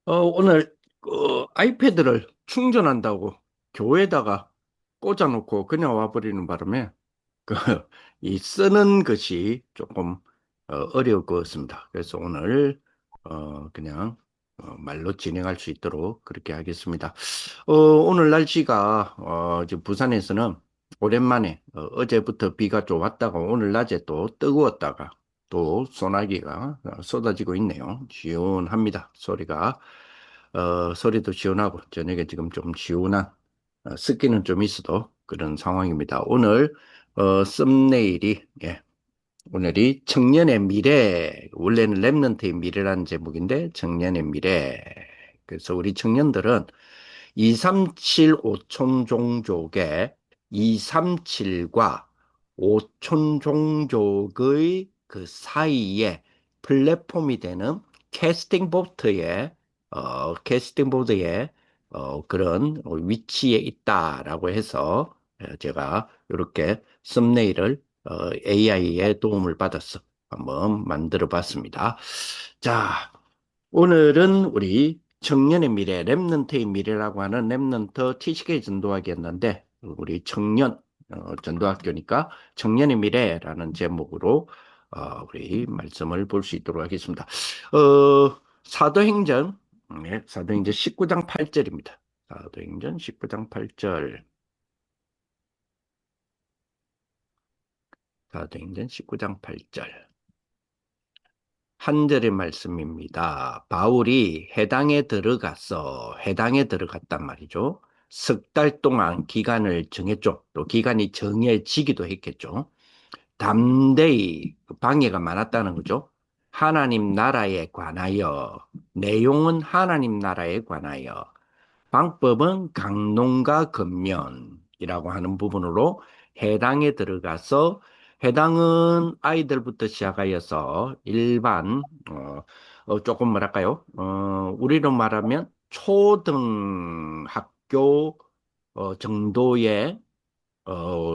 오늘 아이패드를 충전한다고 교회에다가 꽂아놓고 그냥 와버리는 바람에 그, 이 쓰는 것이 조금 어려울 것 같습니다. 그래서 오늘 그냥 말로 진행할 수 있도록 그렇게 하겠습니다. 오늘 날씨가 지금 부산에서는 오랜만에 어제부터 비가 좀 왔다가 오늘 낮에 또 뜨거웠다가 또 소나기가 쏟아지고 있네요. 시원합니다. 소리도 시원하고 저녁에 지금 좀 시원한 습기는 좀 있어도 그런 상황입니다. 오늘 썸네일이 오늘이 청년의 미래, 원래는 랩넌트의 미래라는 제목인데 청년의 미래. 그래서 우리 청년들은 237 오촌 종족의 237과 오촌 종족의 그 사이에 플랫폼이 되는 캐스팅보드의 그런 위치에 있다라고 해서 제가 이렇게 썸네일을 AI의 도움을 받아서 한번 만들어 봤습니다. 자, 오늘은 우리 청년의 미래, 랩넌트의 미래라고 하는 랩넌트 TCK 전도학이었는데, 우리 청년, 전도학교니까 청년의 미래라는 제목으로, 우리 말씀을 볼 수 있도록 하겠습니다. 사도행전, 사도행전 19장 8절입니다. 사도행전 19장 8절. 사도행전 19장 8절. 한 절의 말씀입니다. 바울이 해당에 들어갔단 말이죠. 석 달 동안 기간을 정했죠. 또 기간이 정해지기도 했겠죠. 담대히 방해가 많았다는 거죠. 하나님 나라에 관하여, 내용은 하나님 나라에 관하여, 방법은 강론과 권면이라고 하는 부분으로 해당에 들어가서 해당은 아이들부터 시작하여서 일반 조금 뭐랄까요? 우리로 말하면 초등학교 정도의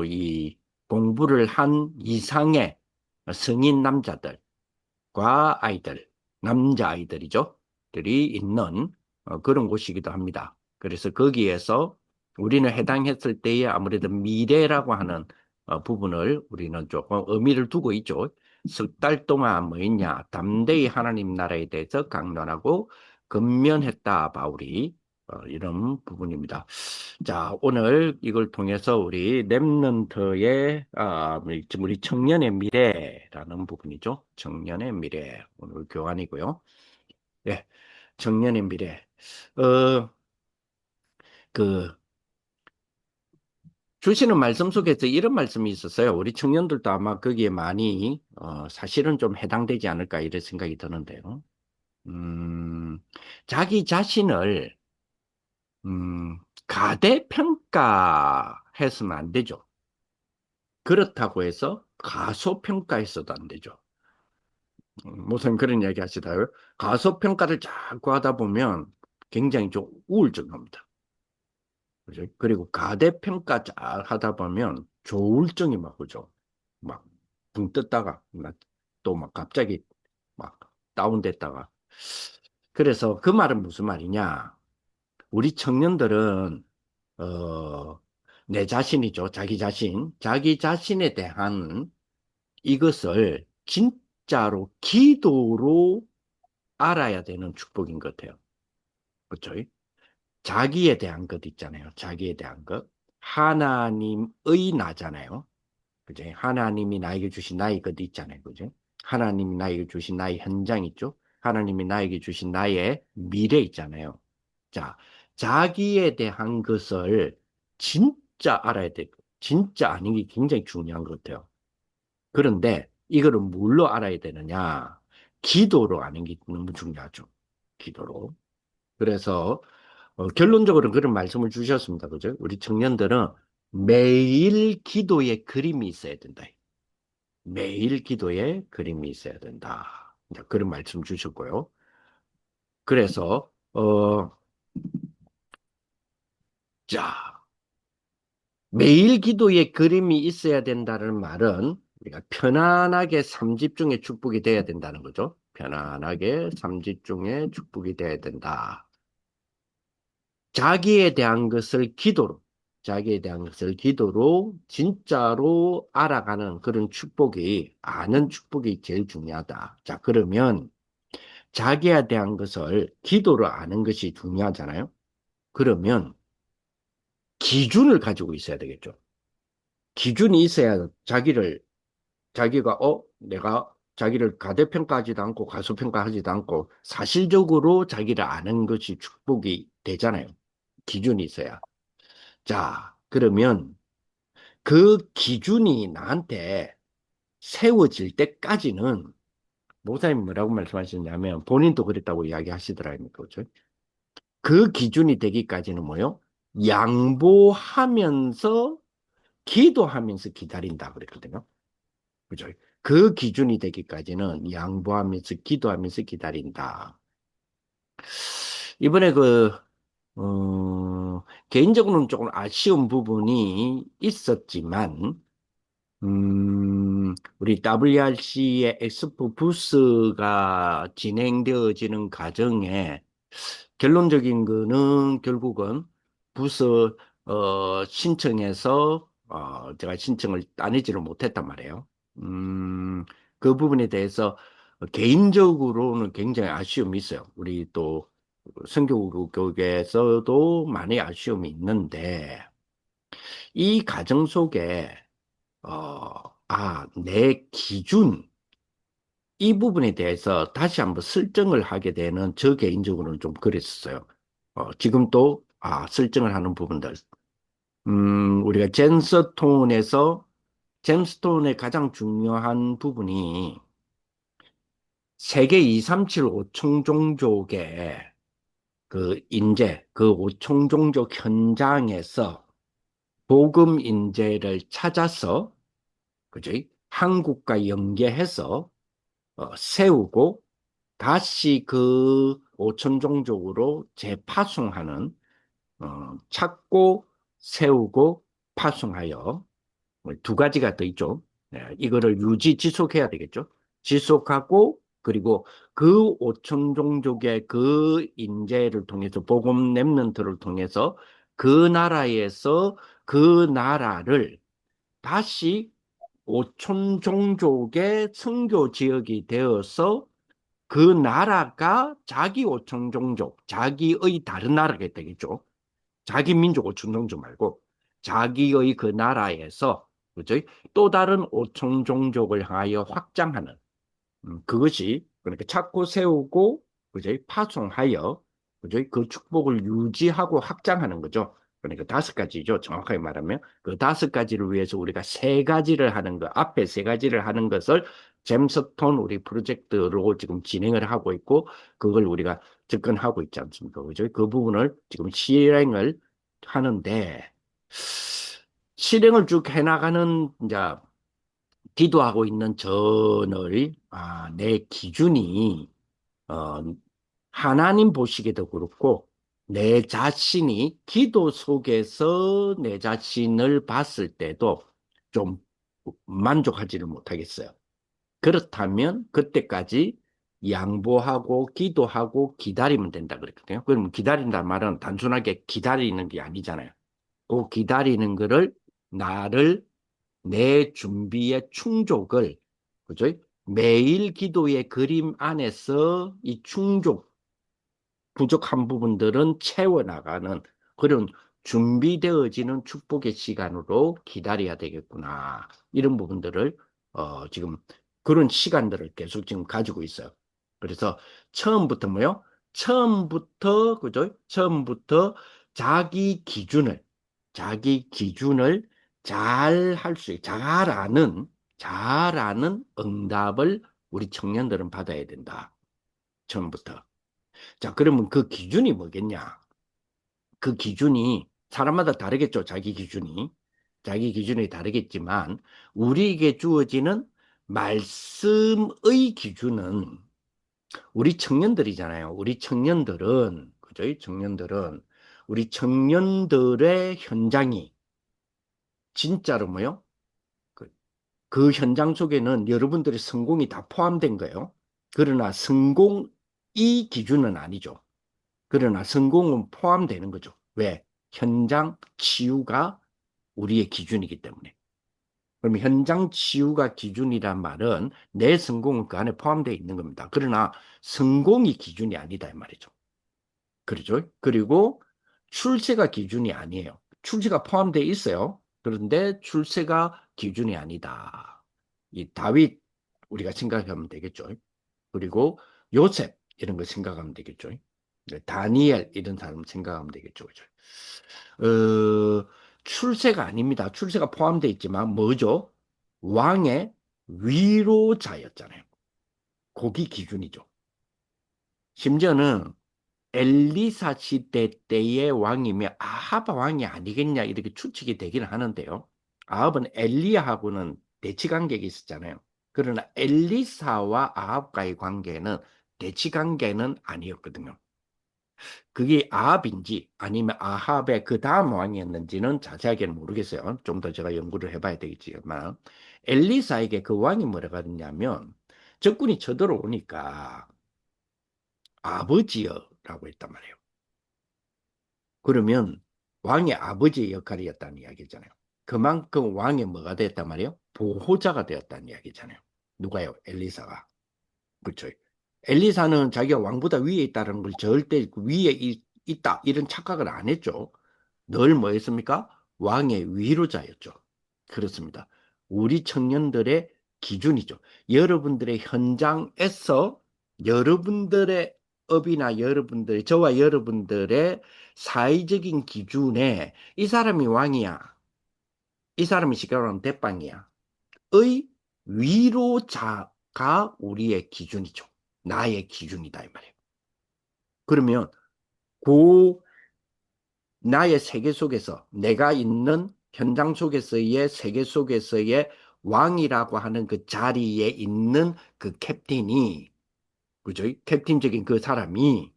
이 공부를 한 이상의 성인 남자들 과 아이들, 남자 아이들이죠. 들이 있는 그런 곳이기도 합니다. 그래서 거기에서 우리는 해당했을 때에 아무래도 미래라고 하는 부분을 우리는 조금 의미를 두고 있죠. 석 달 동안 뭐 있냐? 담대히 하나님 나라에 대해서 강론하고 근면했다, 바울이. 이런 부분입니다. 자, 오늘 이걸 통해서 우리 랩런트의 우리 청년의 미래라는 부분이죠. 청년의 미래 오늘 교환이고요. 예, 청년의 미래. 어, 그 주시는 말씀 속에서 이런 말씀이 있었어요. 우리 청년들도 아마 거기에 많이 사실은 좀 해당되지 않을까 이런 생각이 드는데요. 음, 자기 자신을 음, 가대평가해서는 안 되죠. 그렇다고 해서 가소평가해서도 안 되죠. 무슨 그런 이야기 하시다요? 가소평가를 자꾸 하다 보면 굉장히 좀 우울증합니다. 그죠? 그리고 가대평가 잘 하다 보면 조울증이 막 오죠. 막 붕 떴다가 또 막 갑자기 막 다운됐다가. 그래서 그 말은 무슨 말이냐? 우리 청년들은 어, 내 자신이죠. 자기 자신에 대한 이것을 진짜로 기도로 알아야 되는 축복인 것 같아요. 그렇죠? 자기에 대한 것 있잖아요. 자기에 대한 것. 하나님의 나잖아요. 그죠? 하나님이 나에게 주신 나의 것 있잖아요. 그죠? 하나님이 나에게 주신 나의 현장 있죠? 하나님이 나에게 주신 나의 미래 있잖아요. 자, 자기에 대한 것을 진짜 알아야 돼. 진짜 아는 게 굉장히 중요한 것 같아요. 그런데 이거를 뭘로 알아야 되느냐? 기도로 아는 게 너무 중요하죠. 기도로. 그래서 결론적으로 그런 말씀을 주셨습니다. 그죠? 우리 청년들은 매일 기도의 그림이 있어야 된다. 매일 기도의 그림이 있어야 된다. 이제 그런 말씀 주셨고요. 그래서 자, 매일 기도의 그림이 있어야 된다는 말은 우리가 편안하게 삶 집중의 축복이 돼야 된다는 거죠. 편안하게 삼집중의 축복이 돼야 된다. 자기에 대한 것을 기도로, 자기에 대한 것을 기도로 진짜로 알아가는 그런 축복이, 아는 축복이 제일 중요하다. 자, 그러면 자기에 대한 것을 기도로 아는 것이 중요하잖아요. 그러면 기준을 가지고 있어야 되겠죠. 기준이 있어야 자기가, 내가 자기를 가대평가하지도 않고 가소평가하지도 않고 사실적으로 자기를 아는 것이 축복이 되잖아요. 기준이 있어야. 자, 그러면 그 기준이 나한테 세워질 때까지는 목사님 뭐라고 말씀하셨냐면 본인도 그랬다고 이야기하시더라고요. 그죠? 그 기준이 되기까지는 뭐요? 양보하면서 기도하면서 기다린다 그랬거든요. 그죠? 그 기준이 되기까지는 양보하면서 기도하면서 기다린다. 이번에 개인적으로는 조금 아쉬운 부분이 있었지만, 우리 WRC의 엑스포 부스가 진행되어지는 과정에 결론적인 거는 결국은 부스 신청해서 제가 신청을 따내지를 못했단 말이에요. 음, 그 부분에 대해서 개인적으로는 굉장히 아쉬움이 있어요. 우리 또 선교국에서도 많이 아쉬움이 있는데 이 과정 속에 내 기준 이 부분에 대해서 다시 한번 설정을 하게 되는 저 개인적으로는 좀 그랬었어요. 지금 또, 설정을 하는 부분들. 우리가 잼스톤의 가장 중요한 부분이 세계 237 5총 종족의 그 5총 종족 현장에서 복음 인재를 찾아서, 그죠? 한국과 연계해서 세우고 다시 그 오천종족으로 재파송하는 찾고 세우고 파송하여 두 가지가 더 있죠. 네, 이거를 지속해야 되겠죠. 지속하고 그리고 그 오천종족의 그 인재를 통해서 복음 렘넌트를 통해서 그 나라에서 그 나라를 다시 오천종족의 선교 지역이 되어서 그 나라가 자기 오천종족, 자기의 다른 나라가 되겠죠. 자기 민족 오천종족 말고 자기의 그 나라에서 그죠? 또 다른 오천종족을 향하여 확장하는 그것이 그러니까 찾고 세우고 그죠? 파송하여 그죠? 그 축복을 유지하고 확장하는 거죠. 그러니까 다섯 가지죠. 정확하게 말하면 그 다섯 가지를 위해서 우리가 세 가지를 하는 것, 앞에 세 가지를 하는 것을 잼스톤 우리 프로젝트로 지금 진행을 하고 있고 그걸 우리가 접근하고 있지 않습니까? 그죠? 그 부분을 지금 실행을 하는데 실행을 쭉 해나가는 이제 기도하고 있는 저를 내 기준이 어, 하나님 보시기도 그렇고 내 자신이 기도 속에서 내 자신을 봤을 때도 좀 만족하지를 못하겠어요. 그렇다면 그때까지 양보하고 기도하고 기다리면 된다 그랬거든요. 그럼 기다린다는 말은 단순하게 기다리는 게 아니잖아요. 그 기다리는 거를 나를 내 준비의 충족을 그죠? 매일 기도의 그림 안에서 이 충족 부족한 부분들은 채워나가는 그런 준비되어지는 축복의 시간으로 기다려야 되겠구나. 이런 부분들을 지금 그런 시간들을 계속 지금 가지고 있어요. 그래서 처음부터 뭐요? 처음부터 그죠? 처음부터 자기 기준을 잘 할 수, 잘 아는 응답을 우리 청년들은 받아야 된다. 처음부터. 자, 그러면 그 기준이 뭐겠냐? 그 기준이 사람마다 다르겠죠, 자기 기준이. 자기 기준이 다르겠지만, 우리에게 주어지는 말씀의 기준은 우리 청년들이잖아요. 그죠? 우리 청년들의 현장이 진짜로 뭐요? 그, 그 현장 속에는 여러분들의 성공이 다 포함된 거예요. 그러나 성공이 기준은 아니죠. 그러나 성공은 포함되는 거죠. 왜? 현장 치유가 우리의 기준이기 때문에. 그럼 현장 치유가 기준이란 말은 내 성공은 그 안에 포함되어 있는 겁니다. 그러나 성공이 기준이 아니다 이 말이죠. 그렇죠? 그리고 출세가 기준이 아니에요. 출세가 포함되어 있어요. 그런데 출세가 기준이 아니다. 이 다윗 우리가 생각하면 되겠죠. 그리고 요셉 이런 거 생각하면 되겠죠. 네, 다니엘 이런 사람 생각하면 되겠죠. 그죠? 출세가 아닙니다. 출세가 포함되어 있지만 뭐죠? 왕의 위로자였잖아요. 거기 기준이죠. 심지어는 엘리사 시대 때의 왕이면 아합 왕이 아니겠냐 이렇게 추측이 되기는 하는데요. 아합은 엘리야하고는 대치 관계가 있었잖아요. 그러나 엘리사와 아합과의 관계는 대치 관계는 아니었거든요. 그게 아합인지 아니면 아합의 그 다음 왕이었는지는 자세하게는 모르겠어요. 좀 더 제가 연구를 해봐야 되겠지만 엘리사에게 그 왕이 뭐라고 하냐면 적군이 쳐들어오니까 아버지여라고 했단 말이에요. 그러면 왕의 아버지의 역할이었다는 이야기잖아요. 그만큼 왕의 뭐가 됐단 말이에요? 보호자가 되었다는 이야기잖아요. 누가요? 엘리사가. 그렇죠. 엘리사는 자기가 왕보다 위에 있다는 걸 절대 위에 있다 이런 착각을 안 했죠. 늘 뭐였습니까? 왕의 위로자였죠. 그렇습니다. 우리 청년들의 기준이죠. 여러분들의 현장에서 여러분들의 업이나 여러분들의 저와 여러분들의 사회적인 기준에 이 사람이 왕이야. 이 사람이 시켜놓은 대빵이야. 의 위로자가 우리의 기준이죠. 나의 기준이다 이 말이에요. 그러면 그 나의 세계 속에서 내가 있는 현장 속에서의 세계 속에서의 왕이라고 하는 그 자리에 있는 그 캡틴이 그죠? 캡틴적인 그 사람이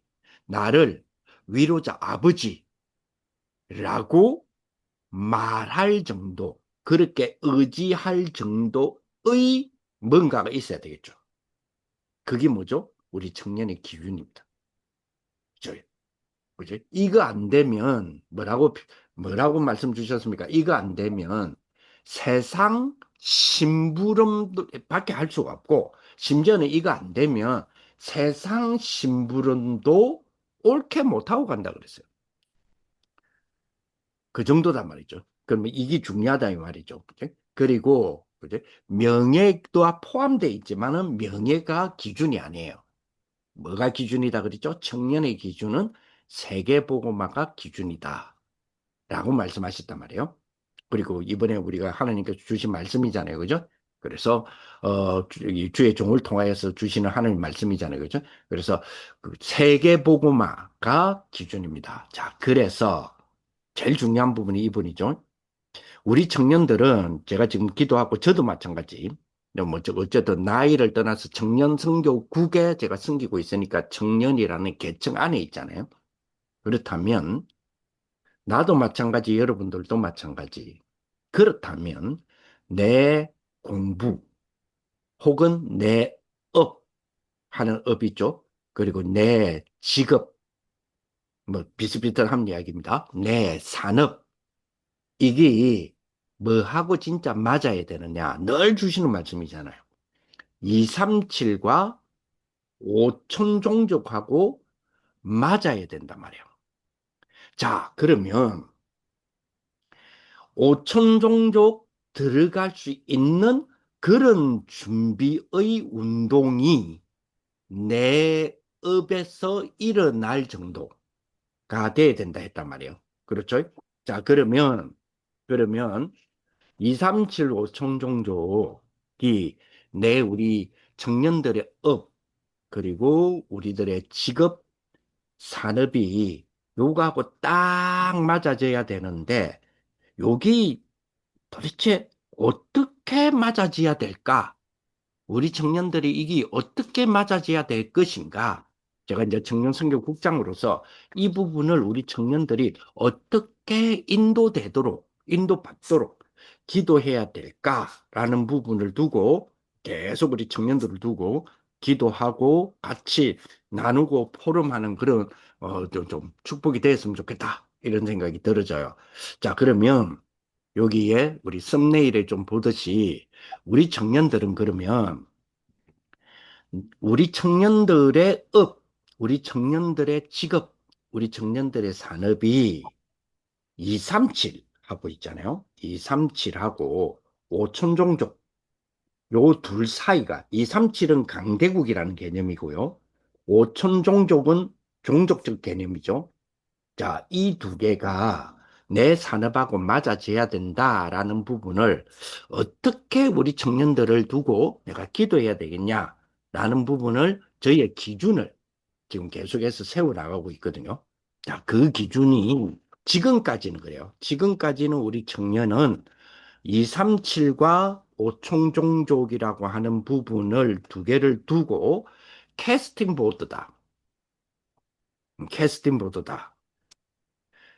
나를 위로자 아버지라고 말할 정도, 그렇게 의지할 정도의 뭔가가 있어야 되겠죠. 그게 뭐죠? 우리 청년의 기준입니다. 그죠? 그죠? 이거 안 되면 뭐라고 말씀 주셨습니까? 이거 안 되면 세상 심부름밖에 할 수가 없고 심지어는 이거 안 되면 세상 심부름도 옳게 못하고 간다 그랬어요. 그 정도단 말이죠. 그러면 이게 중요하다 이 말이죠. 그죠? 그리고 그죠? 명예도 포함되어 있지만은 명예가 기준이 아니에요. 뭐가 기준이다 그랬죠? 청년의 기준은 세계보고마가 기준이다. 라고 말씀하셨단 말이에요. 그리고 이번에 우리가 하나님께서 주신 말씀이잖아요. 그죠? 그래서, 주의 종을 통하여서 주시는 하나님 말씀이잖아요. 그죠? 그래서 그 세계보고마가 기준입니다. 자, 그래서 제일 중요한 부분이 이 부분이죠. 우리 청년들은 제가 지금 기도하고 저도 마찬가지. 뭐 어쨌든 나이를 떠나서 청년 선교국에 제가 섬기고 있으니까 청년이라는 계층 안에 있잖아요. 그렇다면 나도 마찬가지, 여러분들도 마찬가지. 그렇다면 내 공부 혹은 내 업 하는 업이 있죠. 그리고 내 직업 뭐 비슷비슷한 이야기입니다. 내 산업 이게 뭐하고 진짜 맞아야 되느냐 늘 주시는 말씀이잖아요. 237과 5천 종족하고 맞아야 된단 말이에요. 자, 그러면 5천 종족 들어갈 수 있는 그런 준비의 운동이 내 업에서 일어날 정도가 돼야 된다 했단 말이에요. 그렇죠? 자, 그러면 237, 5천 종족이 우리 청년들의 업, 그리고 우리들의 직업, 산업이 요거하고 딱 맞아져야 되는데, 여기 도대체 어떻게 맞아져야 될까? 우리 청년들이 이게 어떻게 맞아져야 될 것인가? 제가 이제 청년선교국장으로서 이 부분을 우리 청년들이 어떻게 인도받도록 기도해야 될까라는 부분을 두고 계속 우리 청년들을 두고 기도하고 같이 나누고 포럼하는 그런 좀 축복이 되었으면 좋겠다. 이런 생각이 들어져요. 자, 그러면 여기에 우리 썸네일에 좀 보듯이 우리 청년들은 그러면 우리 청년들의 우리 청년들의 직업, 우리 청년들의 산업이 237 하고 있잖아요. 237하고 오천종족 요 둘 사이가 237은 강대국이라는 개념이고요. 오천종족은 종족적 개념이죠. 자, 이 두 개가 내 산업하고 맞아져야 된다라는 부분을 어떻게 우리 청년들을 두고 내가 기도해야 되겠냐라는 부분을 저희의 기준을 지금 계속해서 세워나가고 있거든요. 자, 그 기준이 지금까지는 그래요. 지금까지는 우리 청년은 237과 오총종족이라고 하는 부분을 두 개를 두고 캐스팅 보드다. 캐스팅 보드다.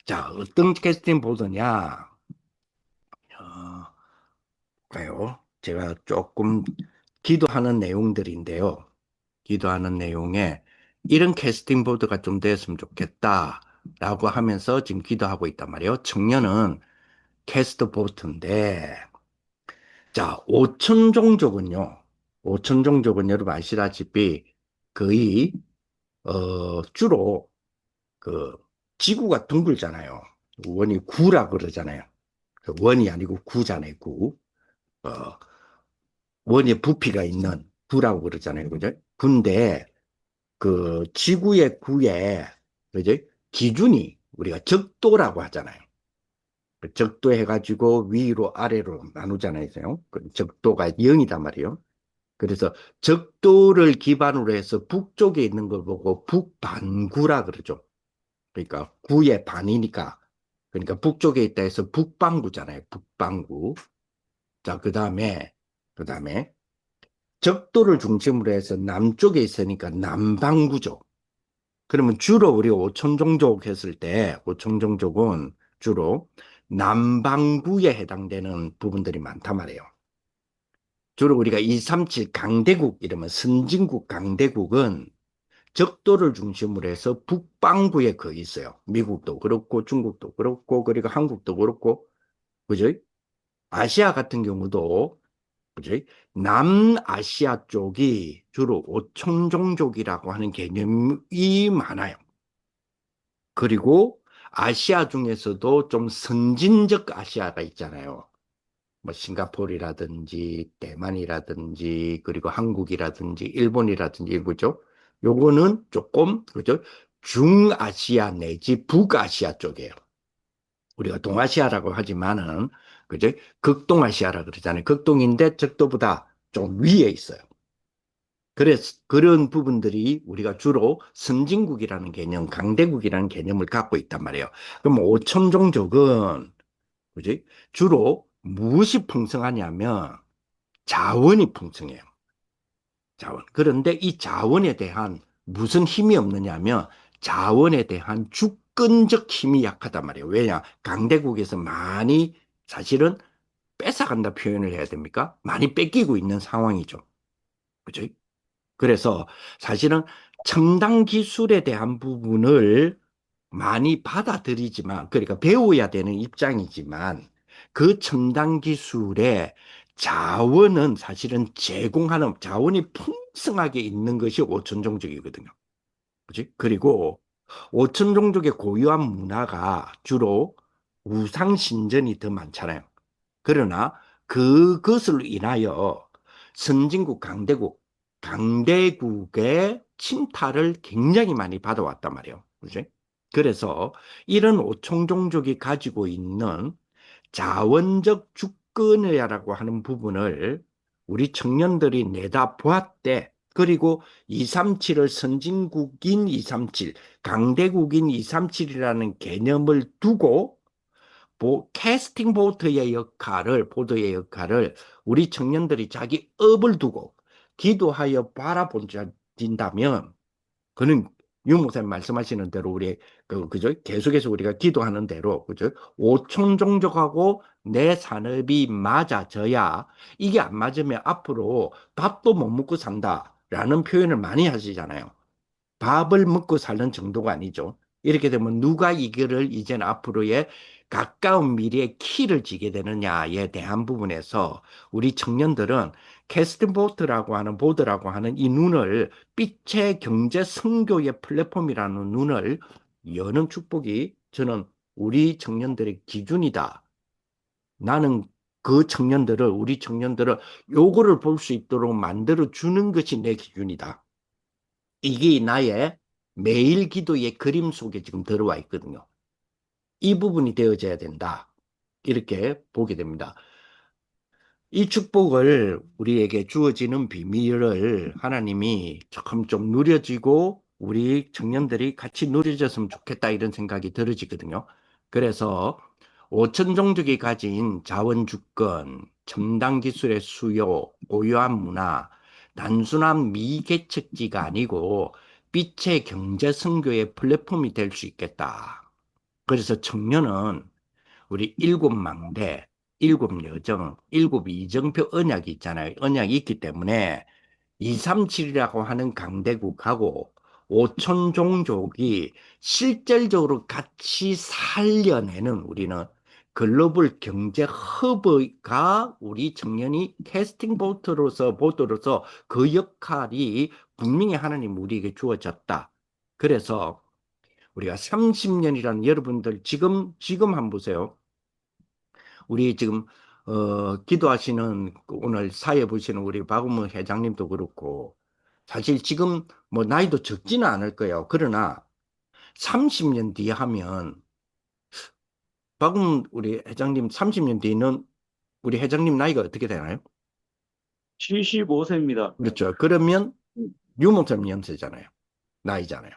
자, 어떤 캐스팅 보드냐? 가요. 제가 조금 기도하는 내용들인데요. 기도하는 내용에 이런 캐스팅 보드가 좀 됐으면 좋겠다라고 하면서 지금 기도하고 있단 말이에요. 청년은 캐스트 보트인데, 자, 오천종족은요. 오천종족은 여러분 아시다시피 거의 주로 그 지구가 둥글잖아요. 원이 구라 그러잖아요. 그 원이 아니고 구잖아요, 구. 어, 원의 부피가 있는 구라고 그러잖아요. 그죠? 근데 그 지구의 구에 그죠? 기준이 우리가 적도라고 하잖아요. 그 적도 해가지고 위로 아래로 나누잖아요. 그 적도가 0이단 말이에요. 그래서 적도를 기반으로 해서 북쪽에 있는 걸 보고 북반구라 그러죠. 그러니까 구의 반이니까. 그러니까 북쪽에 있다 해서 북반구잖아요. 북반구. 자, 그 다음에 적도를 중심으로 해서 남쪽에 있으니까 남반구죠. 그러면 주로 우리가 오천종족 했을 때 오천종족은 주로 남반구에 해당되는 부분들이 많단 말이에요. 주로 우리가 237 강대국 이러면 선진국 강대국은 적도를 중심으로 해서 북반구에 거의 있어요. 미국도 그렇고 중국도 그렇고 그리고 한국도 그렇고 그죠? 아시아 같은 경우도 그죠? 남아시아 쪽이 주로 오천종족이라고 하는 개념이 많아요. 그리고 아시아 중에서도 좀 선진적 아시아가 있잖아요. 뭐 싱가포르라든지 대만이라든지 그리고 한국이라든지 일본이라든지 일부죠. 요거는 조금 그죠? 중아시아 내지 북아시아 쪽이에요. 우리가 동아시아라고 하지만은 그죠? 극동아시아라 그러잖아요. 극동인데 적도보다 좀 위에 있어요. 그래서 그런 부분들이 우리가 주로 선진국이라는 개념, 강대국이라는 개념을 갖고 있단 말이에요. 그럼 오천종족은 그지? 주로 무엇이 풍성하냐면 자원이 풍성해요. 자원. 그런데 이 자원에 대한 무슨 힘이 없느냐면 자원에 대한 주권적 힘이 약하단 말이에요. 왜냐? 강대국에서 많이 사실은 뺏어간다 표현을 해야 됩니까? 많이 뺏기고 있는 상황이죠. 그죠? 그래서 사실은 첨단 기술에 대한 부분을 많이 받아들이지만, 그러니까 배워야 되는 입장이지만, 그 첨단 기술의 자원은 사실은 제공하는 자원이 풍성하게 있는 것이 오천종족이거든요. 그지? 그리고 오천종족의 고유한 문화가 주로 우상신전이 더 많잖아요. 그러나 그것을 인하여 선진국 강대국의 침탈을 굉장히 많이 받아왔단 말이에요. 그죠? 그래서 이런 오총종족이 가지고 있는 자원적 주권이라고 하는 부분을 우리 청년들이 내다 보았대. 그리고 237을 선진국인 237, 강대국인 237이라는 개념을 두고 캐스팅 보드의 역할을 우리 청년들이 자기 업을 두고 기도하여 바라본다면 그는 유 목사님 말씀하시는 대로 우리 그죠? 계속해서 우리가 기도하는 대로 그죠? 오천종족하고 내 산업이 맞아져야 이게 안 맞으면 앞으로 밥도 못 먹고 산다. 라는 표현을 많이 하시잖아요. 밥을 먹고 사는 정도가 아니죠. 이렇게 되면 누가 이거를 이제는 앞으로의 가까운 미래의 키를 쥐게 되느냐에 대한 부분에서 우리 청년들은 캐스팅보트라고 하는 보드라고 하는 이 눈을 빛의 경제 선교의 플랫폼이라는 눈을 여는 축복이 저는 우리 청년들의 기준이다. 나는 그 청년들을 우리 청년들을 요거를 볼 수 있도록 만들어 주는 것이 내 기준이다. 이게 나의 매일 기도의 그림 속에 지금 들어와 있거든요. 이 부분이 되어져야 된다. 이렇게 보게 됩니다. 이 축복을 우리에게 주어지는 비밀을 하나님이 조금 좀 누려지고 우리 청년들이 같이 누려졌으면 좋겠다 이런 생각이 들어지거든요. 그래서 오천 종족이 가진 자원 주권, 첨단 기술의 수요, 고유한 문화, 단순한 미개척지가 아니고 빛의 경제 선교의 플랫폼이 될 수 있겠다. 그래서 청년은 우리 일곱 망대, 일곱 여정, 일곱 이정표 언약이 있잖아요. 언약이 있기 때문에 237이라고 하는 강대국하고 오천 종족이 실질적으로 같이 살려내는 우리는 글로벌 경제 허브가 우리 청년이 캐스팅 보트로서 그 역할이 분명히 하나님 우리에게 주어졌다. 그래서 우리가 30년이라는 여러분들 지금 한번 보세요. 우리 지금 기도하시는 오늘 사회 보시는 우리 박은무 회장님도 그렇고 사실 지금 뭐 나이도 적지는 않을 거예요. 그러나 30년 뒤에 하면 박은 우리 회장님 30년 뒤는 우리 회장님 나이가 어떻게 되나요? 75세입니다. 그렇죠. 그러면 유목사님 연세잖아요. 나이잖아요.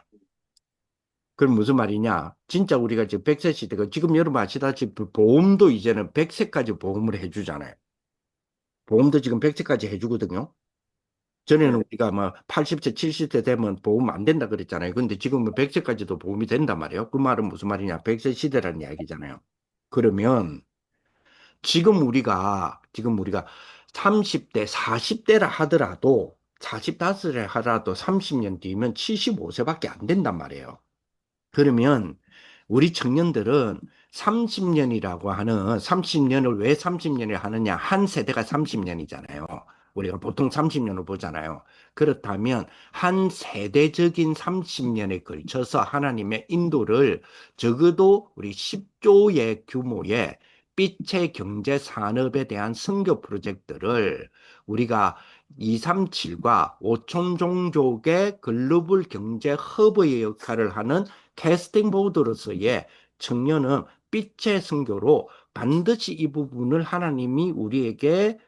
그럼 무슨 말이냐? 진짜 우리가 지금 100세 시대가 지금 여러분 아시다시피 보험도 이제는 100세까지 보험을 해주잖아요. 보험도 지금 100세까지 해주거든요. 전에는 네. 우리가 뭐 80세, 70세 되면 보험 안 된다 그랬잖아요. 근데 지금은 100세까지도 보험이 된단 말이에요. 그 말은 무슨 말이냐? 100세 시대라는 이야기잖아요. 그러면 지금 우리가 30대, 40대라 하더라도 45세 하더라도 30년 뒤면 75세밖에 안 된단 말이에요. 그러면 우리 청년들은 30년이라고 하는 30년을 왜 30년을 하느냐? 한 세대가 30년이잖아요. 우리가 보통 30년을 보잖아요. 그렇다면 한 세대적인 30년에 걸쳐서 하나님의 인도를 적어도 우리 10조의 규모의 빛의 경제 산업에 대한 선교 프로젝트를 우리가 237과 5천 종족의 글로벌 경제 허브의 역할을 하는 캐스팅 보드로서의 청년은 빛의 선교로 반드시 이 부분을 하나님이 우리에게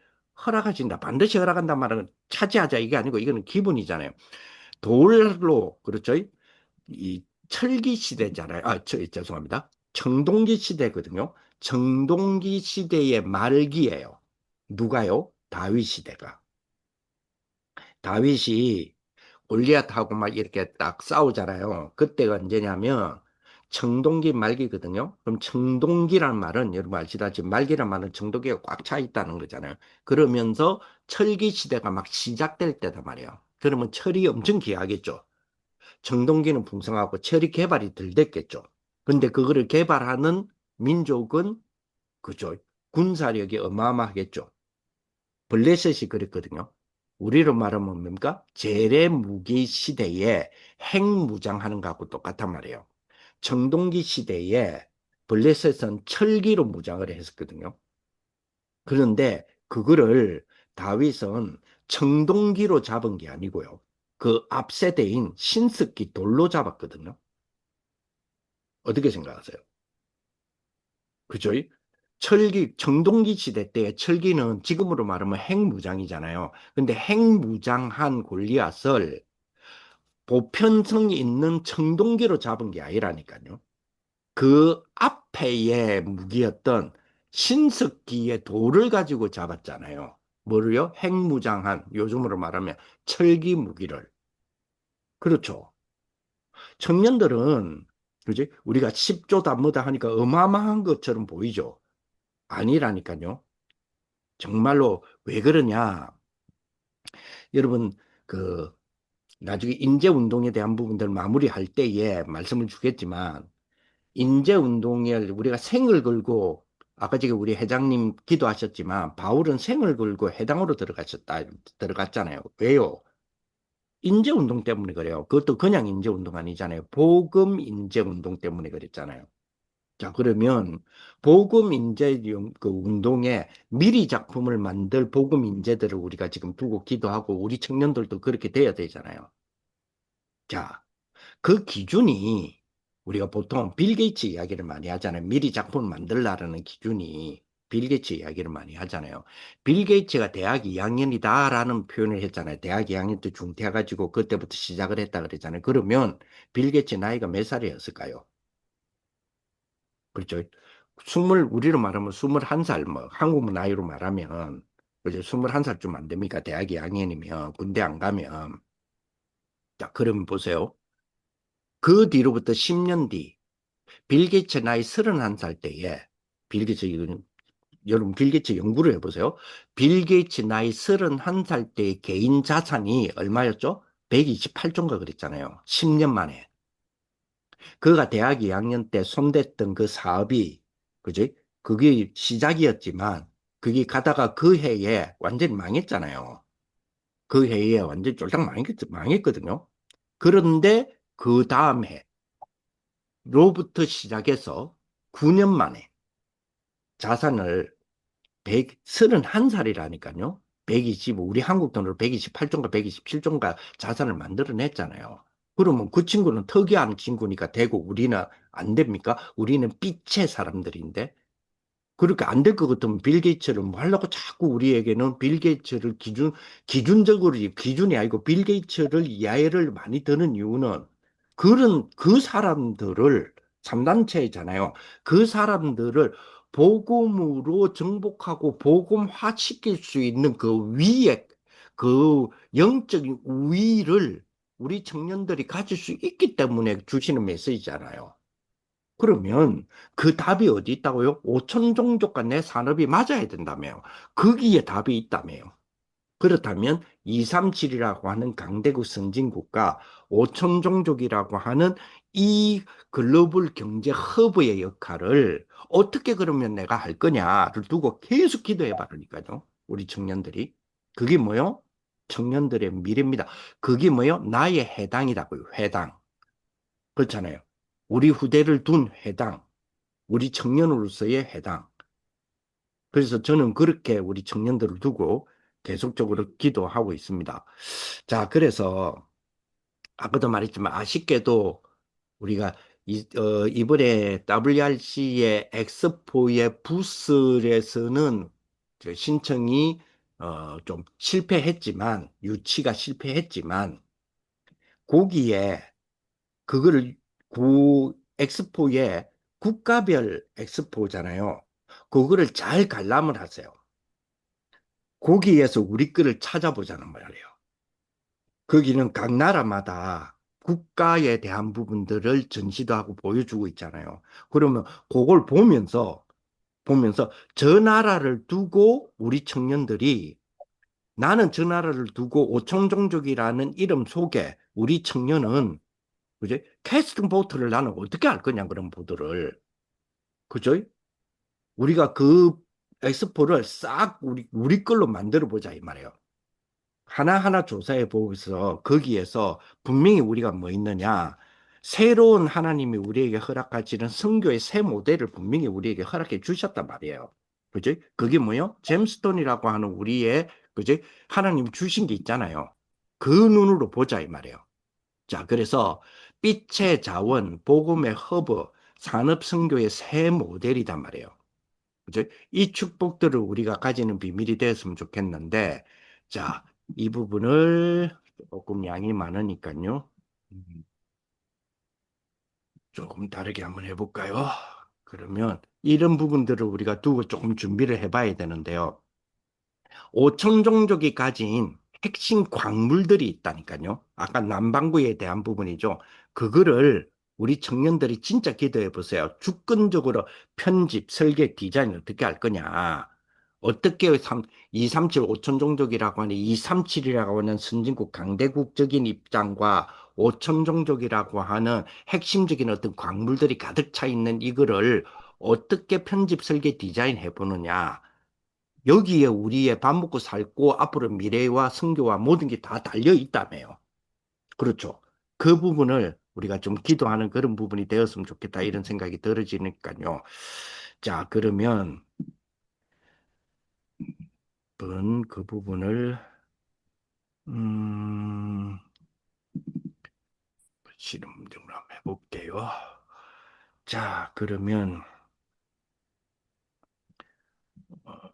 허락하신다. 반드시 허락한단 말은 차지하자 이게 아니고 이거는 기본이잖아요. 돌로 그렇죠? 이 철기 시대잖아요. 죄송합니다. 청동기 시대거든요. 청동기 시대의 말기예요. 누가요? 다윗 시대가. 다윗이 골리앗하고 막 이렇게 딱 싸우잖아요. 그때가 언제냐면 청동기 말기거든요. 그럼 청동기란 말은 여러분 아시다시피 말기란 말은 청동기가 꽉 차 있다는 거잖아요. 그러면서 철기 시대가 막 시작될 때단 말이에요. 그러면 철이 엄청 귀하겠죠. 청동기는 풍성하고 철이 개발이 덜 됐겠죠. 근데 그거를 개발하는 민족은 그죠. 군사력이 어마어마하겠죠. 블레셋이 그랬거든요. 우리로 말하면 뭡니까? 재래 무기 시대에 핵무장하는 것하고 똑같단 말이에요. 청동기 시대에 블레셋은 철기로 무장을 했었거든요. 그런데 그거를 다윗은 청동기로 잡은 게 아니고요. 그 앞세대인 신석기 돌로 잡았거든요. 어떻게 생각하세요? 그죠? 청동기 시대 때 철기는 지금으로 말하면 핵무장이잖아요. 근데 핵무장한 골리앗을 보편성이 있는 청동기로 잡은 게 아니라니까요. 그 앞에의 무기였던 신석기의 돌을 가지고 잡았잖아요. 뭐를요? 핵무장한, 요즘으로 말하면 철기 무기를. 그렇죠. 청년들은, 그지? 우리가 10조다 뭐다 하니까 어마어마한 것처럼 보이죠. 아니라니까요. 정말로 왜 그러냐? 여러분, 그 나중에 인재 운동에 대한 부분들 마무리할 때에 말씀을 주겠지만, 인재 운동에 우리가 생을 걸고, 아까 저기 우리 회장님 기도하셨지만, 바울은 생을 걸고 해당으로 들어갔잖아요. 왜요? 인재 운동 때문에 그래요. 그것도 그냥 인재 운동 아니잖아요. 복음 인재 운동 때문에 그랬잖아요. 자, 그러면 복음 인재 그 운동에 미리 작품을 만들 복음 인재들을 우리가 지금 두고 기도하고 우리 청년들도 그렇게 돼야 되잖아요. 자, 그 기준이 우리가 보통 빌 게이츠 이야기를 많이 하잖아요. 미리 작품을 만들라라는 기준이 빌 게이츠 이야기를 많이 하잖아요. 빌 게이츠가 대학 2학년이다라는 표현을 했잖아요. 대학 2학년 때 중퇴해가지고 그때부터 시작을 했다 그랬잖아요. 그러면 빌 게이츠 나이가 몇 살이었을까요? 그렇죠. 우리로 말하면 21살, 뭐, 한국 나이로 말하면, 그죠. 21살쯤 안 됩니까? 대학 2학년이면, 군대 안 가면. 자, 그러면 보세요. 그 뒤로부터 10년 뒤, 빌 게이츠 나이 31살 때에, 빌 게이츠, 여러분, 빌 게이츠 연구를 해보세요. 빌 게이츠 나이 31살 때의 개인 자산이 얼마였죠? 128조인가 그랬잖아요. 10년 만에. 그가 대학 2학년 때 손댔던 그 사업이, 그지? 그게 시작이었지만, 그게 가다가 그 해에 완전히 망했잖아요. 그 해에 완전히 쫄딱 망했거든요. 그런데 그 다음 해로부터 시작해서 9년 만에 자산을 131살이라니까요. 125, 우리 한국 돈으로 128조인가 127조인가 자산을 만들어냈잖아요. 그러면 그 친구는 특이한 친구니까 되고 우리는 안 됩니까? 우리는 삐체 사람들인데. 그렇게 안 될 것 같으면 빌 게이츠를 뭐 하려고 자꾸 우리에게는 빌 게이츠를 기준적으로, 기준이 아니고 빌 게이츠를 이해를 많이 드는 이유는 그 사람들을, 3단체잖아요. 그 사람들을 복음으로 정복하고 복음화 시킬 수 있는 그 위에, 그 영적인 우위를 우리 청년들이 가질 수 있기 때문에 주시는 메시지잖아요. 그러면 그 답이 어디 있다고요? 오천 종족과 내 산업이 맞아야 된다며요. 거기에 답이 있다며요. 그렇다면 237이라고 하는 강대국 선진국과 오천 종족이라고 하는 이 글로벌 경제 허브의 역할을 어떻게 그러면 내가 할 거냐를 두고 계속 기도해 봐라니까요. 우리 청년들이. 그게 뭐요? 청년들의 미래입니다. 그게 뭐요? 나의 해당이라고요. 해당. 그렇잖아요. 우리 후대를 둔 해당. 우리 청년으로서의 해당. 그래서 저는 그렇게 우리 청년들을 두고 계속적으로 기도하고 있습니다. 자, 그래서 아까도 말했지만 아쉽게도 우리가 이번에 WRC의 엑스포의 부스에서는 저 신청이 좀 실패했지만 유치가 실패했지만 거기에 그거를 엑스포에 국가별 엑스포잖아요. 그거를 잘 관람을 하세요. 거기에서 우리 거를 찾아보자는 말이에요. 거기는 각 나라마다 국가에 대한 부분들을 전시도 하고 보여주고 있잖아요. 그러면 그걸 보면서 저 나라를 두고 우리 청년들이 나는 저 나라를 두고 오청종족이라는 이름 속에 우리 청년은 그지? 캐스팅 보트를 나는 어떻게 할 거냐, 그런 보드를. 그죠? 우리가 그 엑스포를 싹 우리 걸로 만들어 보자, 이 말이에요. 하나하나 조사해 보면서 거기에서 분명히 우리가 뭐 있느냐. 새로운 하나님이 우리에게 허락하시는 선교의 새 모델을 분명히 우리에게 허락해 주셨단 말이에요. 그지? 그게 뭐요? 잼스톤이라고 하는 우리의, 그지? 하나님 주신 게 있잖아요. 그 눈으로 보자, 이 말이에요. 자, 그래서 빛의 자원, 복음의 허브, 산업 선교의 새 모델이단 말이에요. 그죠? 이 축복들을 우리가 가지는 비밀이 되었으면 좋겠는데, 자, 이 부분을 조금 양이 많으니까요. 음, 조금 다르게 한번 해볼까요? 그러면 이런 부분들을 우리가 두고 조금 준비를 해봐야 되는데요. 오천 종족이 가진 핵심 광물들이 있다니까요. 아까 남반구에 대한 부분이죠. 그거를 우리 청년들이 진짜 기도해 보세요. 주권적으로 편집, 설계, 디자인 어떻게 할 거냐. 어떻게 237 오천 종족이라고 하는 237이라고 하는 선진국 강대국적인 입장과 오천 종족이라고 하는 핵심적인 어떤 광물들이 가득 차 있는 이거를 어떻게 편집 설계 디자인해 보느냐. 여기에 우리의 밥 먹고 살고 앞으로 미래와 성교와 모든 게 다 달려 있다며요. 그렇죠. 그 부분을 우리가 좀 기도하는 그런 부분이 되었으면 좋겠다 이런 생각이 들어지니까요. 자, 그러면 그 부분을 음, 실험 좀 한번 해볼게요. 자, 그러면 어,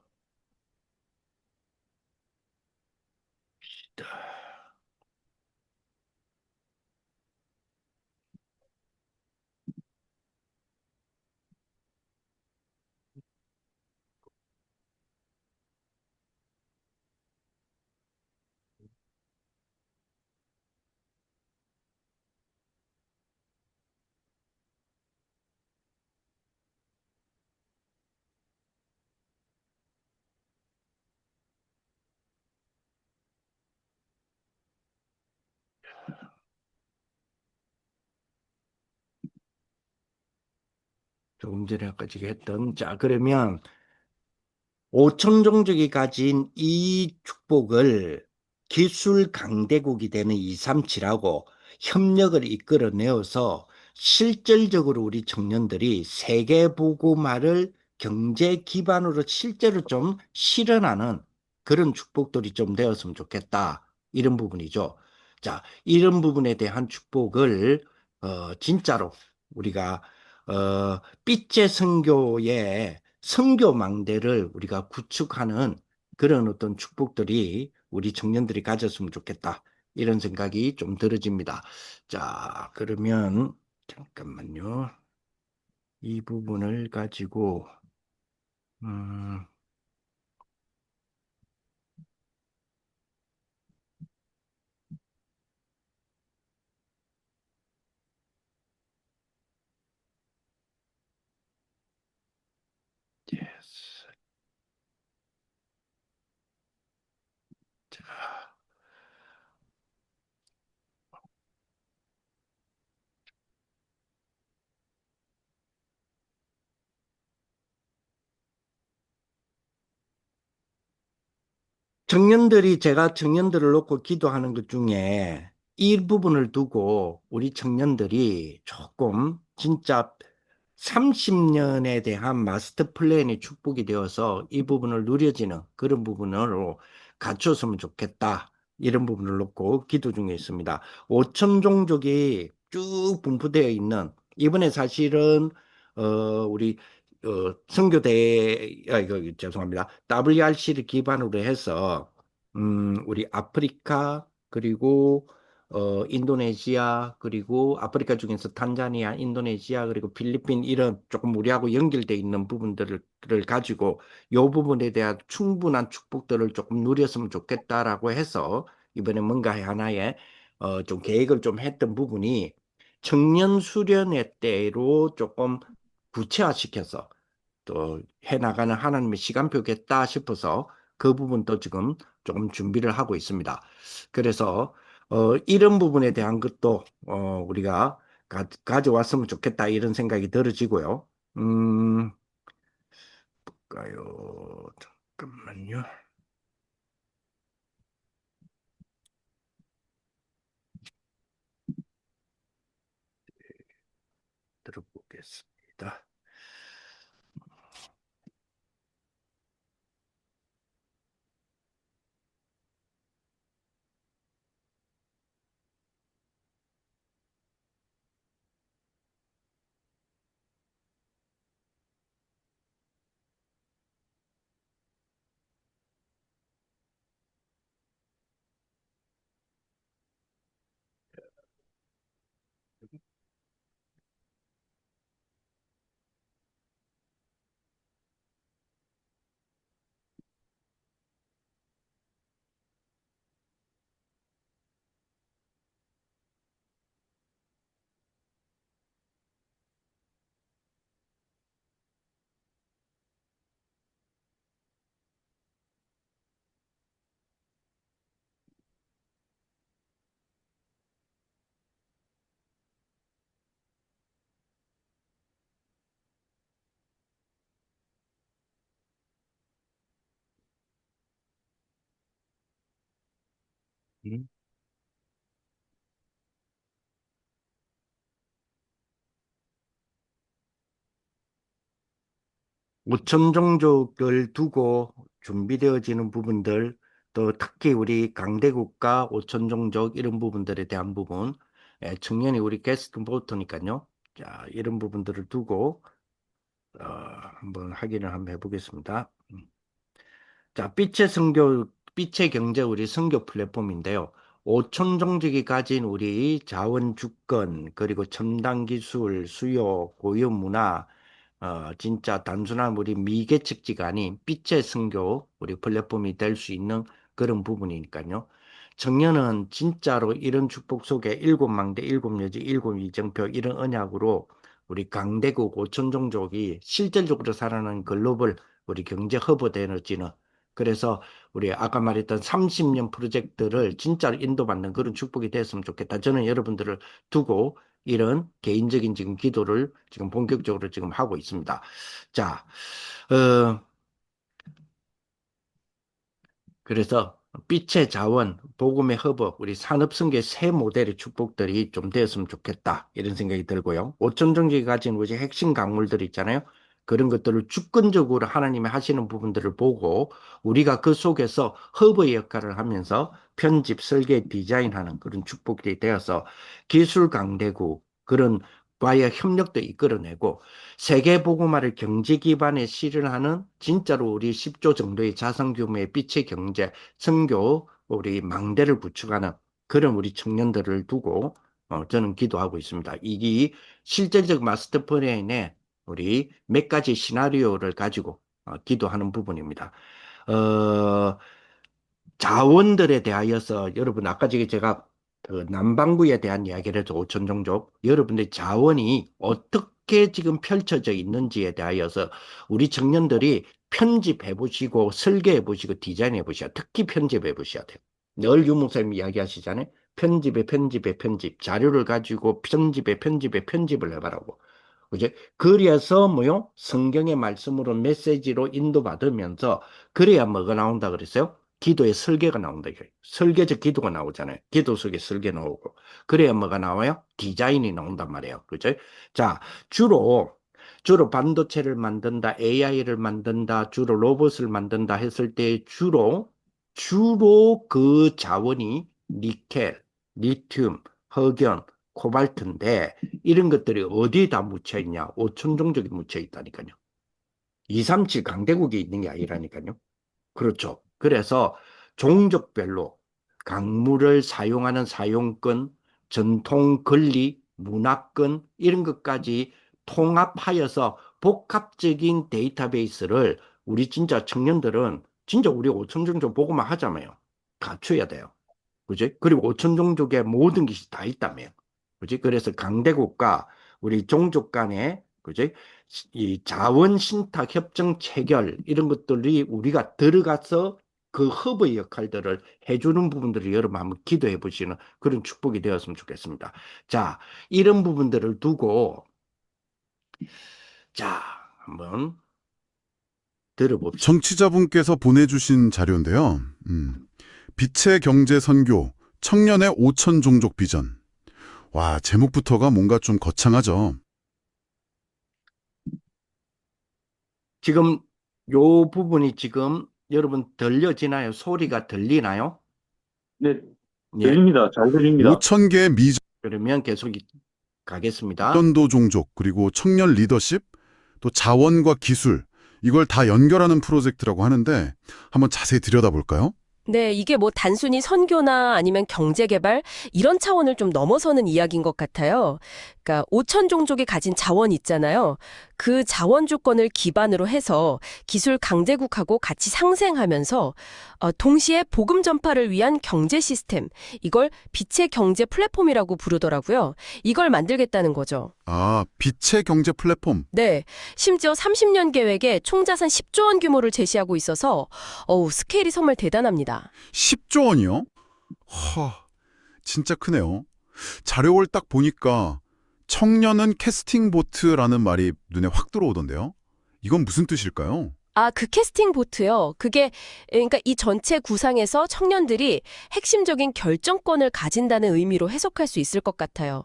조금 전에까지 했던 자, 그러면 오천 종족이 가진 이 축복을 기술 강대국이 되는 237하고 협력을 이끌어내어서 실질적으로 우리 청년들이 세계보고마를 경제 기반으로 실제로 좀 실현하는 그런 축복들이 좀 되었으면 좋겠다. 이런 부분이죠. 자, 이런 부분에 대한 축복을 진짜로 우리가 삐째 선교의 선교망대를 우리가 구축하는 그런 어떤 축복들이 우리 청년들이 가졌으면 좋겠다. 이런 생각이 좀 들어집니다. 자, 그러면 잠깐만요. 이 부분을 가지고 음, yes. 자, 청년들이 제가 청년들을 놓고 기도하는 것 중에 이 부분을 두고 우리 청년들이 조금 진짜 30년에 대한 마스터 플랜이 축복이 되어서 이 부분을 누려지는 그런 부분으로 갖췄으면 좋겠다. 이런 부분을 놓고 기도 중에 있습니다. 5천 종족이 쭉 분포되어 있는 이번에 사실은 우리 선교대 이거 죄송합니다. WRC를 기반으로 해서 우리 아프리카 그리고 인도네시아, 그리고 아프리카 중에서 탄자니아, 인도네시아, 그리고 필리핀 이런 조금 우리하고 연결돼 있는 부분들을 가지고 이 부분에 대한 충분한 축복들을 조금 누렸으면 좋겠다라고 해서 이번에 뭔가 하나의 좀 계획을 좀 했던 부분이 청년 수련회 때로 조금 구체화시켜서 또 해나가는 하나님의 시간표겠다 싶어서 그 부분도 지금 조금 준비를 하고 있습니다. 그래서 이런 부분에 대한 것도 우리가 가져왔으면 좋겠다 이런 생각이 들어지고요. 볼까요? 잠깐만요. 들어보겠습니다. 음. 5천 종족을 두고 준비되어지는 부분들, 또 특히 우리 강대국가 5천 종족 이런 부분들에 대한 부분, 청년이 우리 게스트 보터니까요. 자, 이런 부분들을 두고 한번 확인을 한번 해보겠습니다. 자, 빛의 경제 우리 선교 플랫폼인데요. 5천 종족이 가진 우리 자원 주권, 그리고 첨단 기술, 수요, 고유 문화, 진짜 단순한 우리 미개척지가 아닌 빛의 선교, 우리 플랫폼이 될 수 있는 그런 부분이니까요. 청년은 진짜로 이런 축복 속에 일곱 망대, 일곱 여지, 일곱 이정표 이런 언약으로 우리 강대국 5천 종족이 실질적으로 살아나는 글로벌 우리 경제 허브 되어지는, 그래서 우리 아까 말했던 30년 프로젝트를 진짜로 인도받는 그런 축복이 됐으면 좋겠다. 저는 여러분들을 두고 이런 개인적인 지금 기도를 지금 본격적으로 지금 하고 있습니다. 자, 어, 그래서 빛의 자원, 복음의 허브, 우리 산업성계 새 모델의 축복들이 좀 되었으면 좋겠다. 이런 생각이 들고요. 오천정직이 가진 우리 핵심 강물들 있잖아요. 그런 것들을 주권적으로 하나님이 하시는 부분들을 보고 우리가 그 속에서 허브의 역할을 하면서 편집, 설계, 디자인하는 그런 축복들이 되어서 기술 강대국 그런 과의 협력도 이끌어내고 세계 보고마를 경제 기반에 실현하는 진짜로 우리 10조 정도의 자산 규모의 빛의 경제, 선교, 우리 망대를 구축하는 그런 우리 청년들을 두고 저는 기도하고 있습니다. 이게 실제적 마스터 플랜에 우리 몇 가지 시나리오를 가지고 기도하는 부분입니다. 어, 자원들에 대하여서 여러분 아까 제가 그 남반구에 대한 이야기를 해서 5천 종족 여러분의 자원이 어떻게 지금 펼쳐져 있는지에 대하여서 우리 청년들이 편집해 보시고 설계해 보시고 디자인해 보셔야, 특히 편집해 보셔야 돼요. 늘 유목사님 이야기하시잖아요. 편집에 편집, 자료를 가지고 편집을 해봐라고. 그죠? 그래서 뭐요? 성경의 말씀으로 메시지로 인도받으면서 그래야 뭐가 나온다 그랬어요? 기도의 설계가 나온다. 이거예요. 설계적 기도가 나오잖아요. 기도 속에 설계 나오고. 그래야 뭐가 나와요? 디자인이 나온단 말이에요. 그죠? 자, 주로 반도체를 만든다, AI를 만든다, 주로 로봇을 만든다 했을 때 주로 그 자원이 니켈, 리튬, 흑연, 코발트인데 이런 것들이 어디에 다 묻혀 있냐? 5천 종족이 묻혀 있다니까요. 237 강대국이 있는 게 아니라니까요. 그렇죠. 그래서 종족별로 강물을 사용하는 사용권, 전통 권리, 문화권 이런 것까지 통합하여서 복합적인 데이터베이스를 우리 진짜 청년들은 진짜 우리 5천 종족 보고만 하자며요. 갖춰야 돼요. 그지? 그리고 5천 종족의 모든 것이 다 있다며. 그지? 그래서 강대국과 우리 종족 간에, 그지? 이 자원 신탁 협정 체결, 이런 것들이 우리가 들어가서 그 허브의 역할들을 해주는 부분들을 여러분 한번 기도해 보시는 그런 축복이 되었으면 좋겠습니다. 자, 이런 부분들을 두고, 자, 한번 들어봅시다. 청취자분께서 보내주신 자료인데요. 빛의 경제 선교, 청년의 5천 종족 비전. 와, 제목부터가 뭔가 좀 거창하죠. 지금 요 부분이 지금 여러분 들려지나요? 소리가 들리나요? 네, 예. 들립니다. 잘 들립니다. 5천 개의 그러면 계속 가겠습니다. 미전도 종족, 그리고 청년 리더십, 또 자원과 기술, 이걸 다 연결하는 프로젝트라고 하는데 한번 자세히 들여다볼까요? 네, 이게 뭐 단순히 선교나 아니면 경제 개발 이런 차원을 좀 넘어서는 이야기인 것 같아요. 그러니까 5천 종족이 가진 자원 있잖아요. 그 자원 조건을 기반으로 해서 기술 강대국하고 같이 상생하면서 동시에 복음 전파를 위한 경제 시스템, 이걸 빛의 경제 플랫폼이라고 부르더라고요. 이걸 만들겠다는 거죠. 아, 빛의 경제 플랫폼. 네, 심지어 30년 계획에 총자산 10조 원 규모를 제시하고 있어서 스케일이 정말 대단합니다. 10조 원이요? 진짜 크네요. 자료를 딱 보니까 청년은 캐스팅 보트라는 말이 눈에 확 들어오던데요. 이건 무슨 뜻일까요? 아, 그 캐스팅 보트요. 그게 그러니까 이 전체 구상에서 청년들이 핵심적인 결정권을 가진다는 의미로 해석할 수 있을 것 같아요.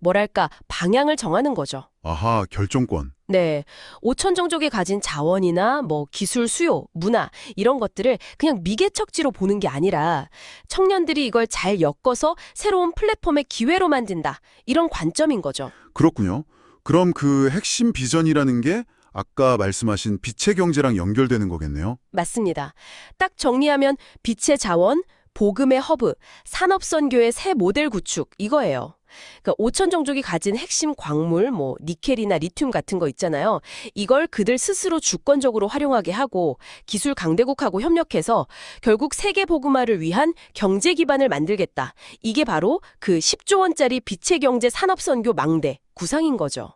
뭐랄까, 방향을 정하는 거죠. 아하, 결정권. 네. 5천 종족이 가진 자원이나 뭐 기술 수요, 문화 이런 것들을 그냥 미개척지로 보는 게 아니라 청년들이 이걸 잘 엮어서 새로운 플랫폼의 기회로 만든다. 이런 관점인 거죠. 그렇군요. 그럼 그 핵심 비전이라는 게 아까 말씀하신 빛의 경제랑 연결되는 거겠네요. 맞습니다. 딱 정리하면 빛의 자원, 복음의 허브, 산업선교의 새 모델 구축 이거예요. 그러니까 5천 종족이 가진 핵심 광물, 뭐 니켈이나 리튬 같은 거 있잖아요. 이걸 그들 스스로 주권적으로 활용하게 하고 기술 강대국하고 협력해서 결국 세계 복음화를 위한 경제 기반을 만들겠다. 이게 바로 그 10조 원짜리 빛의 경제 산업선교 망대 구상인 거죠.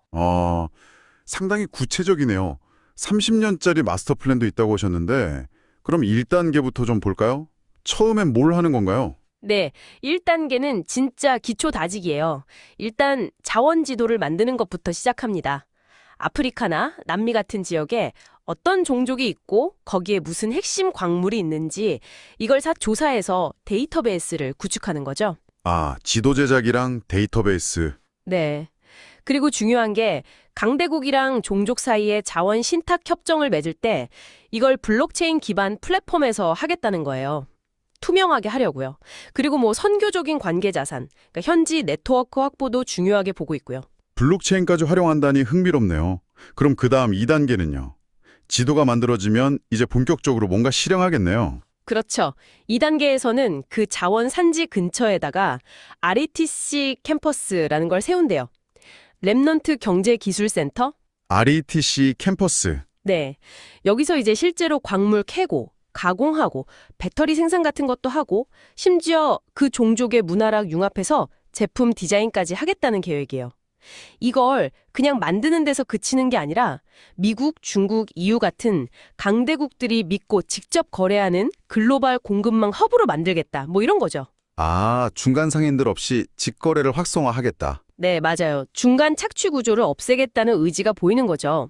상당히 구체적이네요. 30년짜리 마스터 플랜도 있다고 하셨는데 그럼 1단계부터 좀 볼까요? 처음엔 뭘 하는 건가요? 네, 1단계는 진짜 기초 다지기예요. 일단 자원 지도를 만드는 것부터 시작합니다. 아프리카나 남미 같은 지역에 어떤 종족이 있고 거기에 무슨 핵심 광물이 있는지 이걸 다 조사해서 데이터베이스를 구축하는 거죠. 아, 지도 제작이랑 데이터베이스. 네. 그리고 중요한 게 강대국이랑 종족 사이에 자원 신탁 협정을 맺을 때 이걸 블록체인 기반 플랫폼에서 하겠다는 거예요. 투명하게 하려고요. 그리고 뭐 선교적인 관계 자산, 그러니까 현지 네트워크 확보도 중요하게 보고 있고요. 블록체인까지 활용한다니 흥미롭네요. 그럼 그 다음 2단계는요? 지도가 만들어지면 이제 본격적으로 뭔가 실행하겠네요. 그렇죠. 2단계에서는 그 자원 산지 근처에다가 RETC 캠퍼스라는 걸 세운대요. 랩넌트 경제기술센터? RETC 캠퍼스. 네. 여기서 이제 실제로 광물 캐고 가공하고 배터리 생산 같은 것도 하고 심지어 그 종족의 문화랑 융합해서 제품 디자인까지 하겠다는 계획이에요. 이걸 그냥 만드는 데서 그치는 게 아니라 미국, 중국, EU 같은 강대국들이 믿고 직접 거래하는 글로벌 공급망 허브로 만들겠다. 뭐 이런 거죠. 아, 중간 상인들 없이 직거래를 활성화하겠다. 네, 맞아요. 중간 착취 구조를 없애겠다는 의지가 보이는 거죠.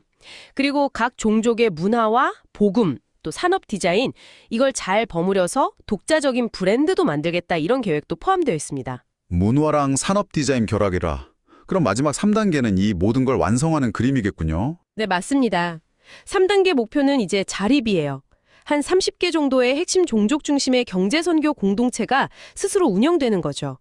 그리고 각 종족의 문화와 복음, 또 산업 디자인, 이걸 잘 버무려서 독자적인 브랜드도 만들겠다 이런 계획도 포함되어 있습니다. 문화랑 산업 디자인 결합이라. 그럼 마지막 3단계는 이 모든 걸 완성하는 그림이겠군요. 네, 맞습니다. 3단계 목표는 이제 자립이에요. 한 30개 정도의 핵심 종족 중심의 경제선교 공동체가 스스로 운영되는 거죠.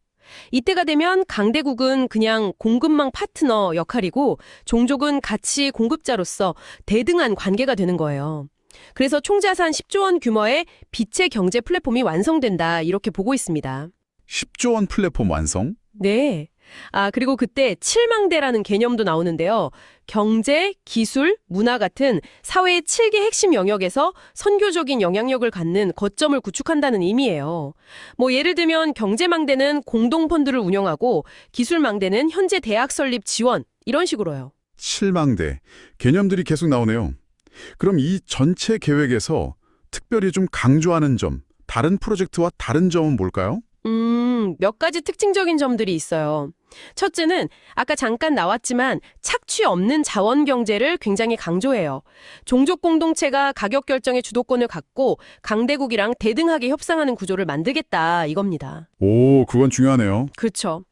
이때가 되면 강대국은 그냥 공급망 파트너 역할이고 종족은 가치 공급자로서 대등한 관계가 되는 거예요. 그래서 총자산 10조 원 규모의 빛의 경제 플랫폼이 완성된다 이렇게 보고 있습니다. 10조 원 플랫폼 완성? 네. 아, 그리고 그때 칠망대라는 개념도 나오는데요. 경제, 기술, 문화 같은 사회의 7개 핵심 영역에서 선교적인 영향력을 갖는 거점을 구축한다는 의미예요. 뭐 예를 들면 경제망대는 공동펀드를 운영하고 기술망대는 현재 대학 설립 지원 이런 식으로요. 7망대. 개념들이 계속 나오네요. 그럼 이 전체 계획에서 특별히 좀 강조하는 점, 다른 프로젝트와 다른 점은 뭘까요? 몇 가지 특징적인 점들이 있어요. 첫째는 아까 잠깐 나왔지만 착취 없는 자원 경제를 굉장히 강조해요. 종족 공동체가 가격 결정의 주도권을 갖고 강대국이랑 대등하게 협상하는 구조를 만들겠다 이겁니다. 오, 그건 중요하네요. 그렇죠.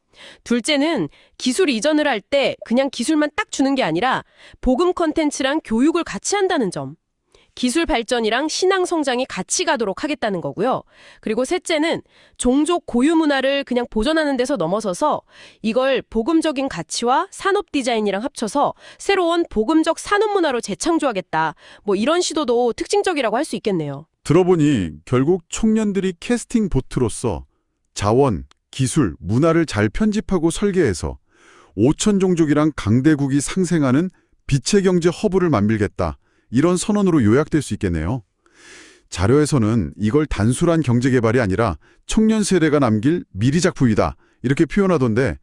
둘째는 기술 이전을 할 때 그냥 기술만 딱 주는 게 아니라 복음 컨텐츠랑 교육을 같이 한다는 점. 기술 발전이랑 신앙 성장이 같이 가도록 하겠다는 거고요. 그리고 셋째는 종족 고유 문화를 그냥 보존하는 데서 넘어서서 이걸 복음적인 가치와 산업 디자인이랑 합쳐서 새로운 복음적 산업 문화로 재창조하겠다. 뭐 이런 시도도 특징적이라고 할 수 있겠네요. 들어보니 결국 청년들이 캐스팅 보트로서 자원, 기술, 문화를 잘 편집하고 설계해서 5천 종족이랑 강대국이 상생하는 빛의 경제 허브를 만들겠다. 이런 선언으로 요약될 수 있겠네요. 자료에서는 이걸 단순한 경제개발이 아니라 청년 세대가 남길 미리 작품이다. 이렇게 표현하던데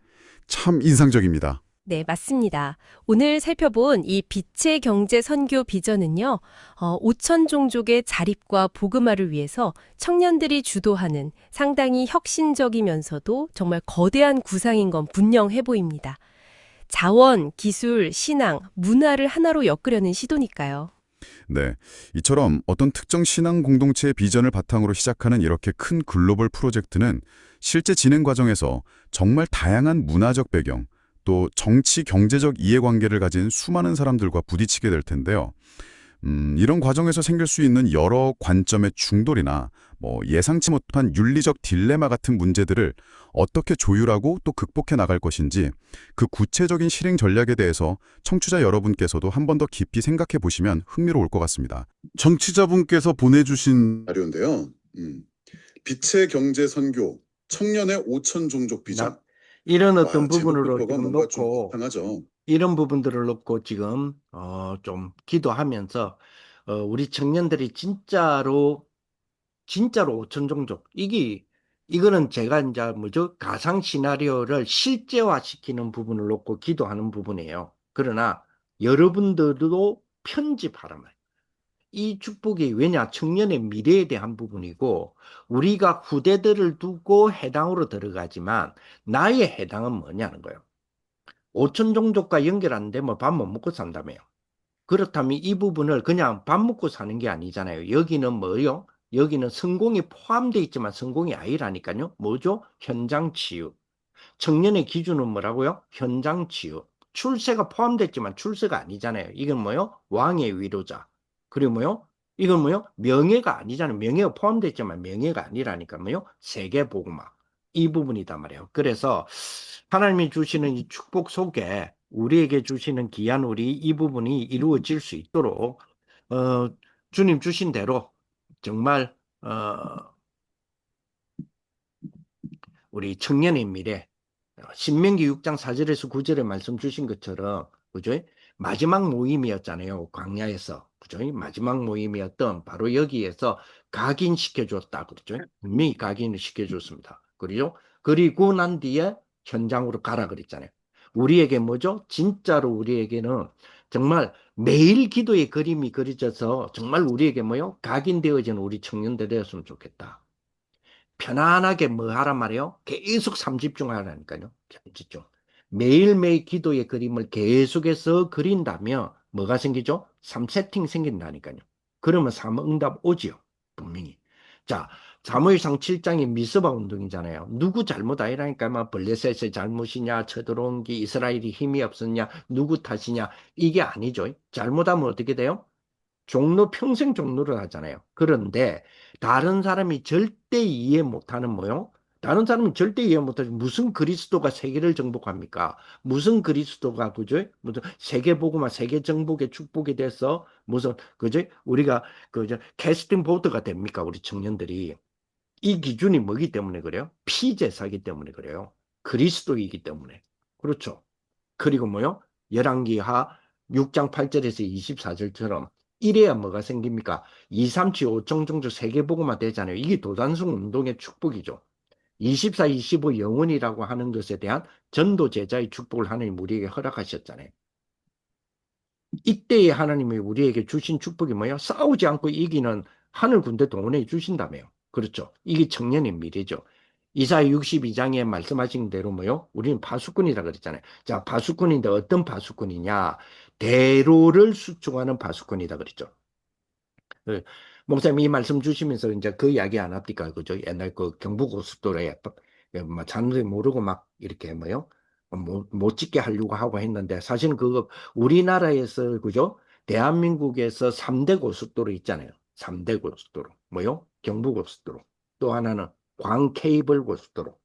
참 인상적입니다. 네, 맞습니다. 오늘 살펴본 이 빛의 경제 선교 비전은요, 5천 종족의 자립과 복음화를 위해서 청년들이 주도하는 상당히 혁신적이면서도 정말 거대한 구상인 건 분명해 보입니다. 자원, 기술, 신앙, 문화를 하나로 엮으려는 시도니까요. 네, 이처럼 어떤 특정 신앙 공동체의 비전을 바탕으로 시작하는 이렇게 큰 글로벌 프로젝트는 실제 진행 과정에서 정말 다양한 문화적 배경, 또 정치, 경제적 이해관계를 가진 수많은 사람들과 부딪히게 될 텐데요. 이런 과정에서 생길 수 있는 여러 관점의 충돌이나 예상치 못한 윤리적 딜레마 같은 문제들을 어떻게 조율하고 또 극복해 나갈 것인지 그 구체적인 실행 전략에 대해서 청취자 여러분께서도 한 번 더 깊이 생각해 보시면 흥미로울 것 같습니다. 청취자분께서 보내주신 자료인데요. 빛의 경제 선교, 청년의 5천 종족 비전. 이런 와, 어떤 부분으로 제목부터가 지금 뭔가 좀 놓고 이상하죠. 이런 부분들을 놓고 지금 좀 기도하면서 우리 청년들이 진짜로 오천종족 이거는 제가 이제 뭐죠 가상 시나리오를 실제화시키는 부분을 놓고 기도하는 부분이에요. 그러나 여러분들도 편집하라 말이에요. 이 축복이 왜냐 청년의 미래에 대한 부분이고 우리가 후대들을 두고 해당으로 들어가지만 나의 해당은 뭐냐는 거예요. 오천종족과 연결 안 되면 밥 못 먹고 산다며요. 그렇다면 이 부분을 그냥 밥 먹고 사는 게 아니잖아요. 여기는 뭐요? 여기는 성공이 포함되어 있지만 성공이 아니라니까요. 뭐죠? 현장 치유. 청년의 기준은 뭐라고요? 현장 치유. 출세가 포함됐지만 출세가 아니잖아요. 이건 뭐요? 왕의 위로자. 그리고 뭐요? 이건 뭐요? 명예가 아니잖아요. 명예가 포함됐지만 명예가 아니라니까 뭐요? 세계복음화. 이 부분이단 말이에요. 그래서 하나님이 주시는 이 축복 속에 우리에게 주시는 귀한 우리 이 부분이 이루어질 수 있도록 어, 주님 주신 대로 정말 우리 청년의 미래 신명기 6장 4절에서 9절에 말씀 주신 것처럼 그죠? 마지막 모임이었잖아요. 광야에서. 그죠? 마지막 모임이었던 바로 여기에서 각인시켜 줬다. 그렇죠? 분명히 각인을 시켜 줬습니다. 그리고 그리고 난 뒤에 현장으로 가라 그랬잖아요. 우리에게 뭐죠? 진짜로 우리에게는 정말 매일 기도의 그림이 그려져서 정말 우리에게 뭐요? 각인되어지는 우리 청년들 되었으면 좋겠다. 편안하게 뭐 하란 말이에요? 계속 삼집중하라니까요. 삼집중. 매일매일 기도의 그림을 계속해서 그린다면 뭐가 생기죠? 3세팅 생긴다니까요. 그러면 3응답 오지요. 분명히. 자, 사무엘상 7장이 미스바 운동이잖아요. 누구 잘못 아니라니까 막 블레셋의 잘못이냐, 쳐들어온 게 이스라엘이 힘이 없었냐, 누구 탓이냐 이게 아니죠. 잘못하면 어떻게 돼요? 평생 종로를 하잖아요. 그런데 다른 사람이 절대 이해 못하는 뭐요? 다른 사람은 절대 이해 못하지. 무슨 그리스도가 세계를 정복합니까? 무슨 그리스도가 그죠? 무슨 세계복음화, 세계 정복의 축복이 돼서 무슨 그죠? 우리가 그죠? 캐스팅 보드가 됩니까? 우리 청년들이 이 기준이 뭐기 때문에 그래요? 피제사기 때문에 그래요. 그리스도이기 때문에 그렇죠. 그리고 뭐요? 열왕기하 6장 8절에서 24절처럼 이래야 뭐가 생깁니까? 2, 3, 7, 5청 정도 세계복음화 되잖아요. 이게 도단성 운동의 축복이죠. 24, 25 영혼이라고 하는 것에 대한 전도 제자의 축복을 하나님 우리에게 허락하셨잖아요. 이때에 하나님이 우리에게 주신 축복이 뭐예요? 싸우지 않고 이기는 하늘 군대 동원해 주신다며요. 그렇죠. 이게 청년의 미래죠. 이사야 62장에 말씀하신 대로 뭐요? 우리는 파수꾼이라 그랬잖아요. 자, 파수꾼인데 어떤 파수꾼이냐? 대로를 수축하는 파수꾼이다 그랬죠. 그 목사님 이 말씀 주시면서 이제 그 이야기 안 합니까? 그죠? 옛날 그 경부고속도로에 뭐 자는지 모르고 막 이렇게 뭐요? 못 찍게 하려고 하고 했는데 사실은 그거 우리나라에서 그죠? 대한민국에서 3대 고속도로 있잖아요. 3대 고속도로. 뭐요? 경부고속도로. 또 하나는 광케이블 고속도로.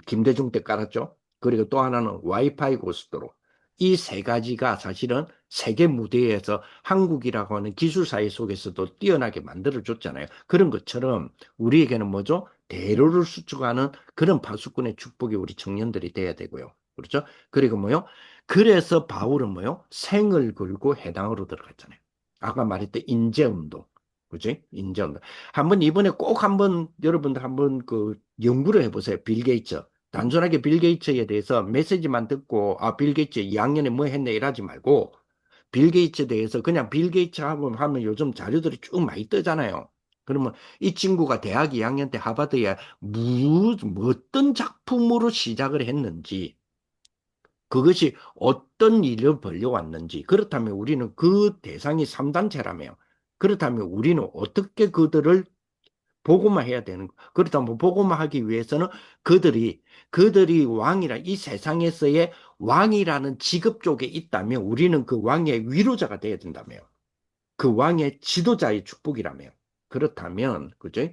김대중 때 깔았죠. 그리고 또 하나는 와이파이 고속도로. 이 세 가지가 사실은 세계 무대에서 한국이라고 하는 기술사회 속에서도 뛰어나게 만들어줬잖아요. 그런 것처럼 우리에게는 뭐죠? 대로를 수축하는 그런 파수꾼의 축복이 우리 청년들이 돼야 되고요. 그렇죠? 그리고 뭐요? 그래서 바울은 뭐요? 생을 걸고 해당으로 들어갔잖아요. 아까 말했던 인재운동. 그지? 인재운동. 이번에 꼭 한번 여러분들 한번 그 연구를 해보세요. 빌 게이츠. 단순하게 빌 게이츠에 대해서 메시지만 듣고 빌 게이츠 2학년에 뭐 했네 이러지 말고 빌 게이츠에 대해서 그냥 빌 게이츠 하면 요즘 자료들이 쭉 많이 뜨잖아요. 그러면 이 친구가 대학 2학년 때 하버드에 어떤 작품으로 시작을 했는지 그것이 어떤 일을 벌려왔는지 그렇다면 우리는 그 대상이 3단체라며요. 그렇다면 우리는 어떻게 그들을 복음화해야 되는 거. 그렇다면 복음화하기 위해서는 그들이 왕이라 이 세상에서의 왕이라는 직업 쪽에 있다면 우리는 그 왕의 위로자가 돼야 된다며요. 그 왕의 지도자의 축복이라며요. 그렇다면 그죠?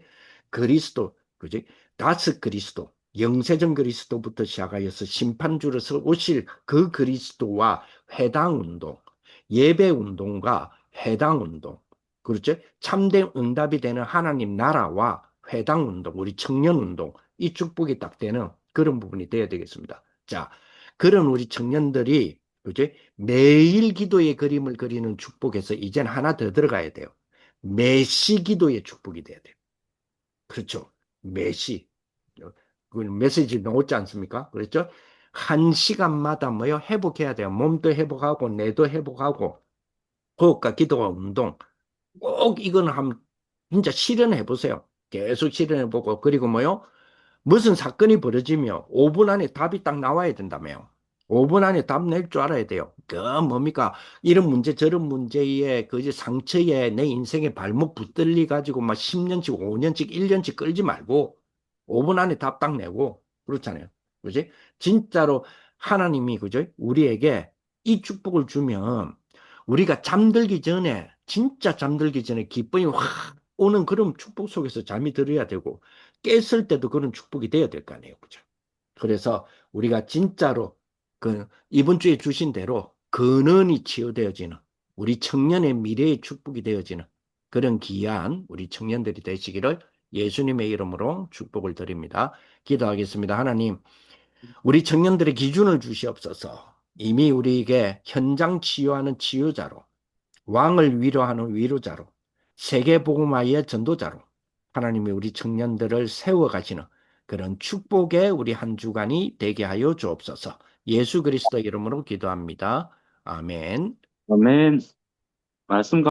그리스도 그죠? 다스 그리스도 영세전 그리스도부터 시작하여서 심판주로서 오실 그 그리스도와 회당 운동, 예배 운동과 회당 운동, 그렇죠? 참된 응답이 되는 하나님 나라와 회당 운동, 우리 청년 운동, 이 축복이 딱 되는 그런 부분이 돼야 되겠습니다. 자, 그런 우리 청년들이 그죠? 매일 기도의 그림을 그리는 축복에서 이젠 하나 더 들어가야 돼요. 매시 기도의 축복이 돼야 돼요. 그렇죠? 매시. 그 메시지 나오지 않습니까? 그렇죠? 한 시간마다 뭐요? 회복해야 돼요. 몸도 회복하고, 뇌도 회복하고, 호흡과 기도와 운동. 꼭 이거는 진짜 실현해 보세요. 계속 실현해 보고, 그리고 뭐요? 무슨 사건이 벌어지면 5분 안에 답이 딱 나와야 된다며요. 5분 안에 답 낼 줄 알아야 돼요. 그 뭡니까? 이런 문제 저런 문제에 그 이제 상처에 내 인생의 발목 붙들리 가지고 막 10년씩 5년씩 1년씩 끌지 말고 5분 안에 답 딱 내고 그렇잖아요. 그지? 진짜로 하나님이 그죠? 우리에게 이 축복을 주면 우리가 잠들기 전에 진짜 잠들기 전에 기쁨이 확 오는 그런 축복 속에서 잠이 들어야 되고 깼을 때도 그런 축복이 돼야 될 거 아니에요. 그죠? 그래서 우리가 진짜로 그 이번 주에 주신 대로 근원이 치유되어지는 우리 청년의 미래의 축복이 되어지는 그런 귀한 우리 청년들이 되시기를 예수님의 이름으로 축복을 드립니다. 기도하겠습니다. 하나님, 우리 청년들의 기준을 주시옵소서. 이미 우리에게 현장 치유하는 치유자로 왕을 위로하는 위로자로, 세계복음화의 전도자로 하나님이 우리 청년들을 세워가시는 그런 축복의 우리 한 주간이 되게 하여 주옵소서. 예수 그리스도 이름으로 기도합니다. 아멘. 아멘. 말씀